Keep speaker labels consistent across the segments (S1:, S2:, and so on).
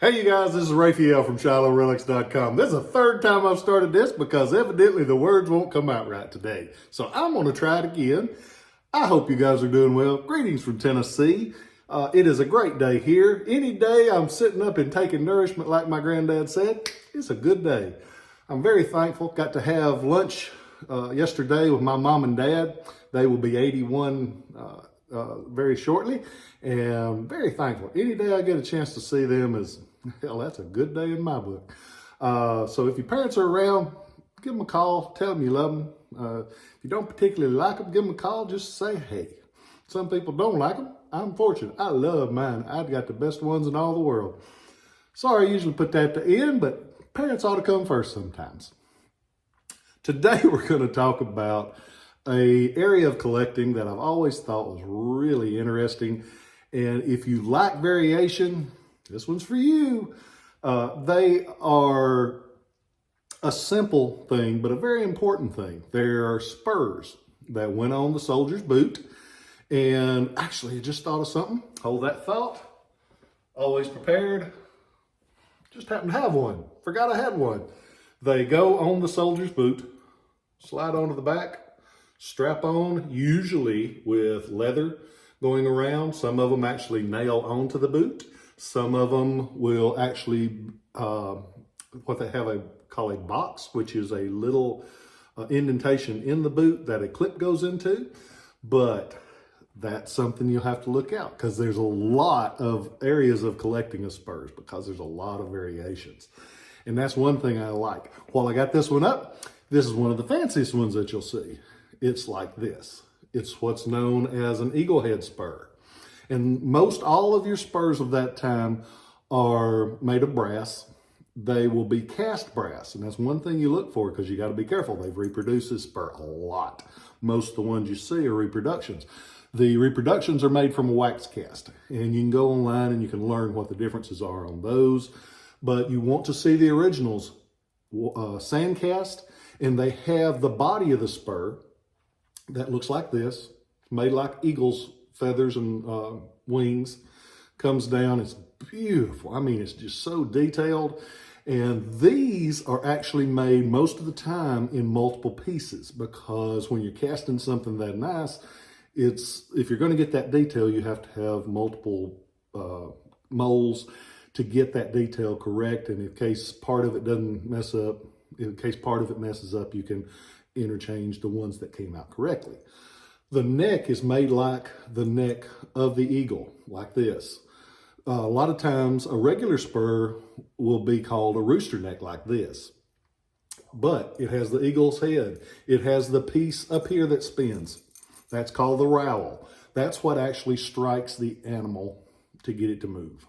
S1: Hey you guys, this is Rafael from Shiloh Relics.com. This is the third time I've started this because evidently the words won't come out right today. So I'm going to try it again. I hope you guys are doing well. Greetings from Tennessee. It is a great day here. Any day I'm sitting up and taking nourishment like my granddad said, it's a good day. I'm very thankful. Got to have lunch yesterday with my mom and dad. They will be 81 very shortly, and very thankful. Any day I get a chance to see them is, hell, that's a good day in my book. So if your parents are around, give them a call, tell them you love them. If you don't particularly like them, give them a call, just say hey. Some people don't like them. I'm fortunate. I love mine. I've got the best ones in all the world. Sorry, I usually put that at the end, but parents ought to come first sometimes. Today we're going to talk about an area of collecting that I've always thought was really interesting. And if you like variation, this one's for you. They are a simple thing, but a very important thing. There are spurs that went on the soldier's boot. And actually, I just thought of something. Hold that thought. Always prepared. Just happened to have one. Forgot I had one. They go on the soldier's boot, slide onto the back, strap on, usually with leather going around. Some of them actually nail onto the boot. Some of them will actually, what they have call a box, which is a little indentation in the boot that a clip goes into. But that's something you'll have to look out, because there's a lot of areas of collecting of spurs, because there's a lot of variations. And that's one thing I like. While I got this one up, this is one of the fanciest ones that you'll see. It's like this. It's what's known as an eagle head spur. And most all of your spurs of that time are made of brass. They will be cast brass. And that's one thing you look for, because you got to be careful. They've reproduced this spur a lot. Most of the ones you see are reproductions. The reproductions are made from a wax cast. And you can go online and you can learn what the differences are on those. But you want to see the originals sand cast. And they have the body of the spur that looks like this, made like eagle's feathers and wings, comes down. It's beautiful. I mean, it's just so detailed. And these are actually made most of the time in multiple pieces, because when you're casting something that nice, if you're going to get that detail, you have to have multiple molds to get that detail correct. And in case part of it doesn't mess up, in case part of it messes up, you can interchange the ones that came out correctly. The neck is made like the neck of the eagle, like this. A lot of times a regular spur will be called a rooster neck, like this. But it has the eagle's head. It has the piece up here that spins. That's called the rowel. That's what actually strikes the animal to get it to move.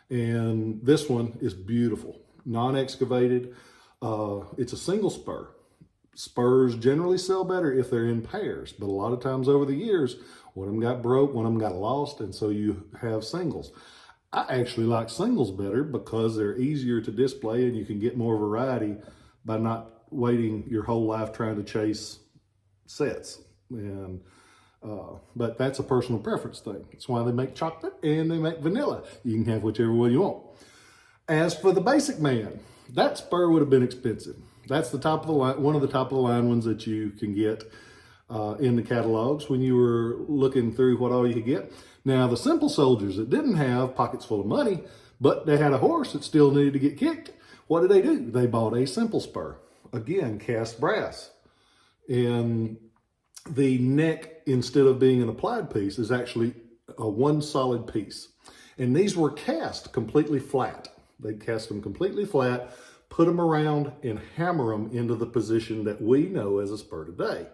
S1: And this one is beautiful, non-excavated. It's a single spur. Spurs generally sell better if they're in pairs, but a lot of times over the years, one of them got broke, one of them got lost, and so you have singles. I actually like singles better because they're easier to display and you can get more variety by not waiting your whole life trying to chase sets. And but that's a personal preference thing. That's why they make chocolate and they make vanilla. You can have whichever one you want. As for the basic man, that spur would have been expensive. That's the top of the line, one of the top of the line ones that you can get in the catalogs when you were looking through what all you could get. Now, the simple soldiers that didn't have pockets full of money, but they had a horse that still needed to get kicked, what did they do? They bought a simple spur. Again, cast brass. And the neck, instead of being an applied piece, is actually a one solid piece. And these were cast completely flat. They cast them completely flat, put them around, and hammer them into the position that we know as a spur today.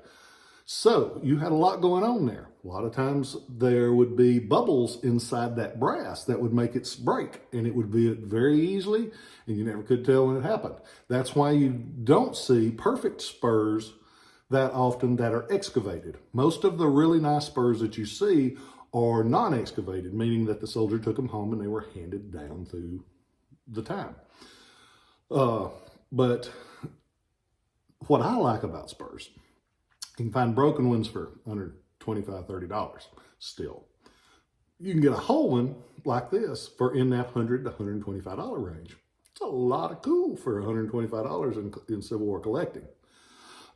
S1: So you had a lot going on there. A lot of times there would be bubbles inside that brass that would make it break, and it would be very easily, and you never could tell when it happened. That's why you don't see perfect spurs that often that are excavated. Most of the really nice spurs that you see are non-excavated, meaning that the soldier took them home and they were handed down through the time. But what I like about spurs, you can find broken ones for under $25, $30 still. you can get a whole one like this for in that $100 to $125 range. It's a lot of cool for $125 in Civil War collecting.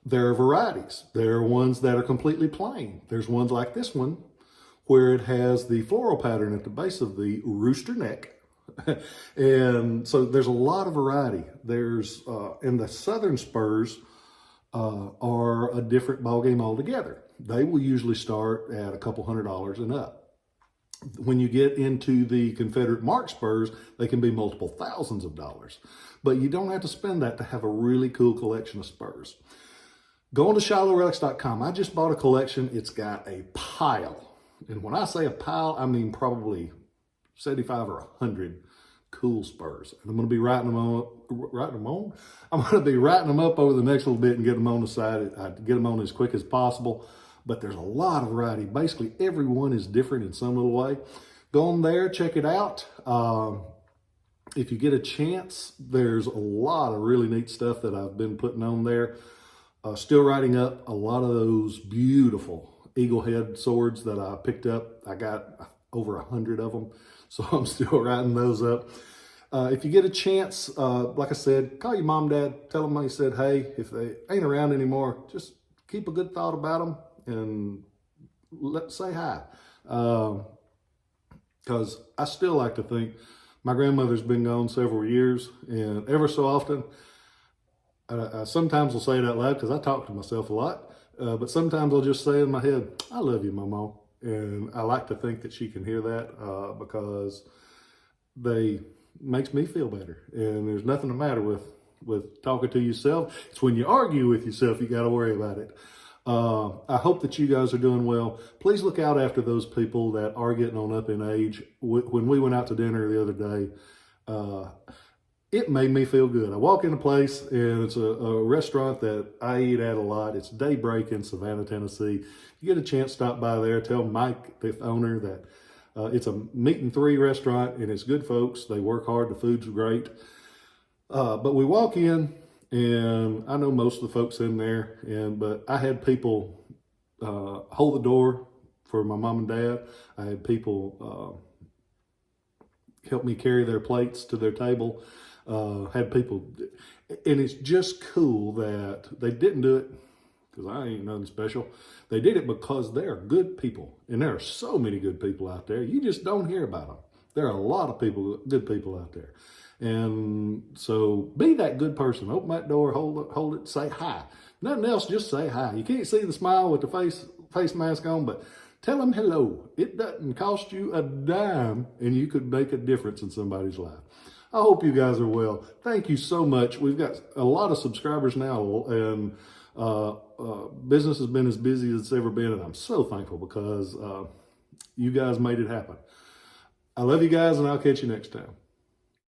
S1: There are varieties. There are ones that are completely plain. There's ones like this one where it has the floral pattern at the base of the rooster neck. And so there's a lot of variety. There's, and the Southern Spurs are a different ballgame altogether. They will usually start at a couple $100 and up. When you get into the Confederate Mark Spurs, they can be multiple thousands of dollars. But you don't have to spend that to have a really cool collection of Spurs. Go on to ShilohRelics.com. I just bought a collection. It's got a pile. And when I say a pile, I mean probably 75 or 100 cool Spurs. And I'm going to be writing them on. I'm going to be writing them up over the next little bit and get them on the side. Get them on as quick as possible. But there's a lot of variety. Basically, every one is different in some little way. Go on there, check it out. If you get a chance, there's a lot of really neat stuff that I've been putting on there. Still writing up a lot of those beautiful eagle head swords that I picked up. I got over 100 of them, so I'm still writing those up. If you get a chance, like I said, call your mom, dad, tell them I said, hey, if they ain't around anymore, just keep a good thought about them and say hi. Because I still like to think my grandmother's been gone several years, and ever so often, I sometimes will say it out loud because I talk to myself a lot, but sometimes I'll just say in my head, I love you, Mama. And I like to think that she can hear that because they makes me feel better. And there's nothing the matter with talking to yourself. It's when you argue with yourself, you got to worry about it. I hope that you guys are doing well. Please look out after those people that are getting on up in age. When we went out to dinner the other day, it made me feel good. I walk in a place and it's a restaurant that I eat at a lot. It's Daybreak in Savannah, Tennessee. You get a chance, stop by there. Tell Mike, the owner, that it's a meat and three restaurant and it's good folks. They work hard. The food's great. But we walk in and I know most of the folks in there, but I had people hold the door for my mom and dad. I had people help me carry their plates to their table. Had people, and it's just cool that they didn't do it because I ain't nothing special. They did it because they are good people, and there are so many good people out there. You just don't hear about them. There are a lot of people, good people out there, and so be that good person. Open that door, hold it, say hi. Nothing else, just say hi. You can't see the smile with the face mask on, but tell them hello. It doesn't cost you a dime, and you could make a difference in somebody's life. I hope you guys are well. Thank you so much. We've got a lot of subscribers now, and business has been as busy as it's ever been, and I'm so thankful because you guys made it happen. I love you guys, and I'll catch you next time.